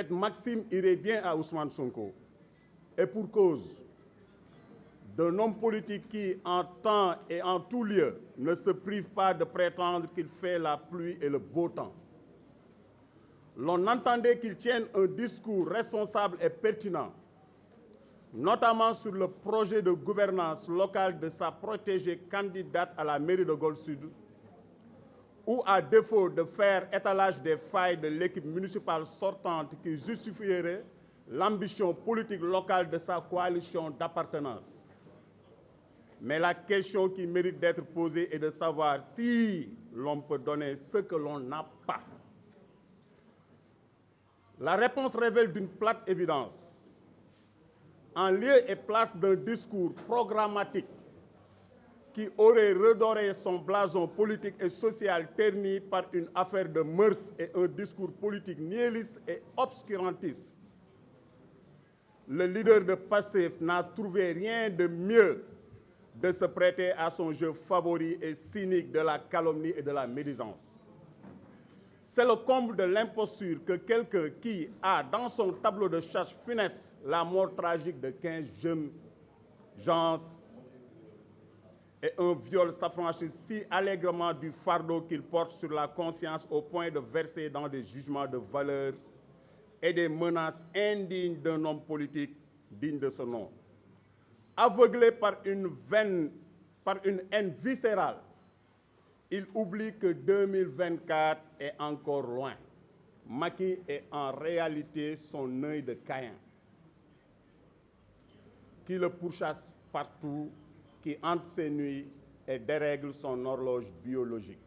Cette maxime irait bien à Ousmane Sonko. Et pour cause, d'un homme politique qui, en temps et en tout lieu, ne se prive pas de prétendre qu'il fait la pluie et le beau temps. L'on entendait qu'il tienne un discours responsable et pertinent, notamment sur le projet de gouvernance locale de sa protégée candidate à la mairie de Golfe Sud, ou à défaut de faire étalage des failles de l'équipe municipale sortante qui justifierait l'ambition politique locale de sa coalition d'appartenance. Mais la question qui mérite d'être posée est de savoir si l'on peut donner ce que l'on n'a pas. La réponse révèle d'une plate évidence. En lieu et place d'un discours programmatique qui aurait redoré son blason politique et social terni par une affaire de mœurs et un discours politique nihiliste et obscurantiste, le leader de Pastef n'a trouvé rien de mieux de se prêter à son jeu favori et cynique de la calomnie et de la médisance. C'est le comble de l'imposture que quelqu'un qui a dans son tableau de chasse funeste la mort tragique de 15 jeunes gens et un viol s'affranchisse si allègrement du fardeau qu'il porte sur la conscience au point de verser dans des jugements de valeur et des menaces indignes d'un homme politique digne de ce nom. Aveuglé par une haine viscérale, il oublie que 2024 est encore loin. Macky est en réalité son œil de Caïn, qui le pourchasse partout, qui hante ses nuits et dérègle son horloge biologique.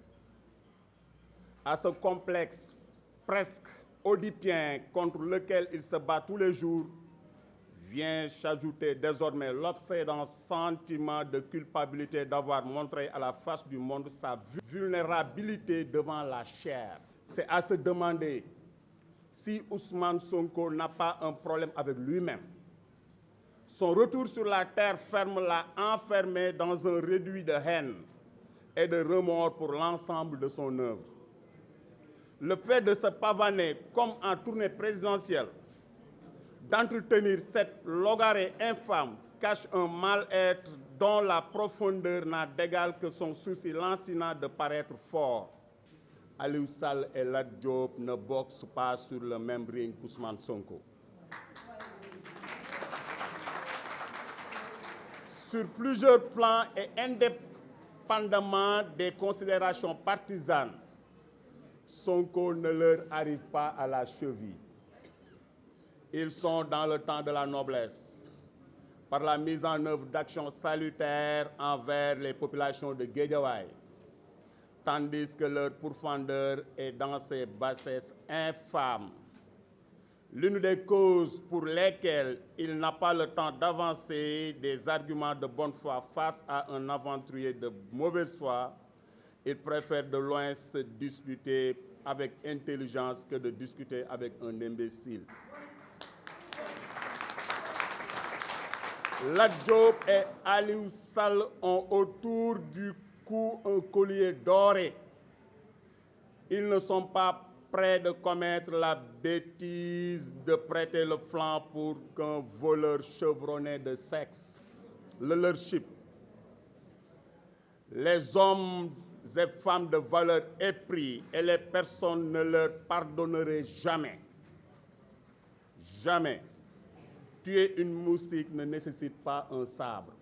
À ce complexe presque oedipien contre lequel il se bat tous les jours, vient s'ajouter désormais l'obsédant sentiment de culpabilité d'avoir montré à la face du monde sa vulnérabilité devant la chair. C'est à se demander si Ousmane Sonko n'a pas un problème avec lui-même. Son retour sur la terre ferme l'a enfermé dans un réduit de haine et de remords pour l'ensemble de son œuvre. Le fait de se pavaner comme en tournée présidentielle, d'entretenir cette logarée infâme cache un mal-être dont la profondeur n'a d'égal que son souci lancinant de paraître fort. Aliou Sall et Lat Diop ne boxent pas sur le même ring qu'Ousmane Sonko. Sur plusieurs plans et indépendamment des considérations partisanes, Sonko ne leur arrive pas à la cheville. Ils sont dans le temps de la noblesse, par la mise en œuvre d'actions salutaires envers les populations de Guédiawaye, tandis que leur pourfendeur est dans ses bassesses infâmes. L'une des causes pour lesquelles il n'a pas le temps d'avancer des arguments de bonne foi face à un aventurier de mauvaise foi, il préfère de loin se disputer avec intelligence que de discuter avec un imbécile. Lat Diop et Aliou Sall ont autour du cou un collier doré. Ils ne sont pas prêts de commettre la bêtise de prêter le flanc pour qu'un voleur chevronné de sexe le leur chippe. Les hommes et femmes de valeur épris et les personnes ne leur pardonneraient jamais. Jamais. Tuer une moustique ne nécessite pas un sabre.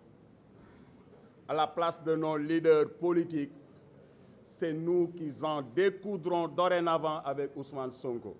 À la place de nos leaders politiques, c'est nous qui en découdrons dorénavant avec Ousmane Sonko.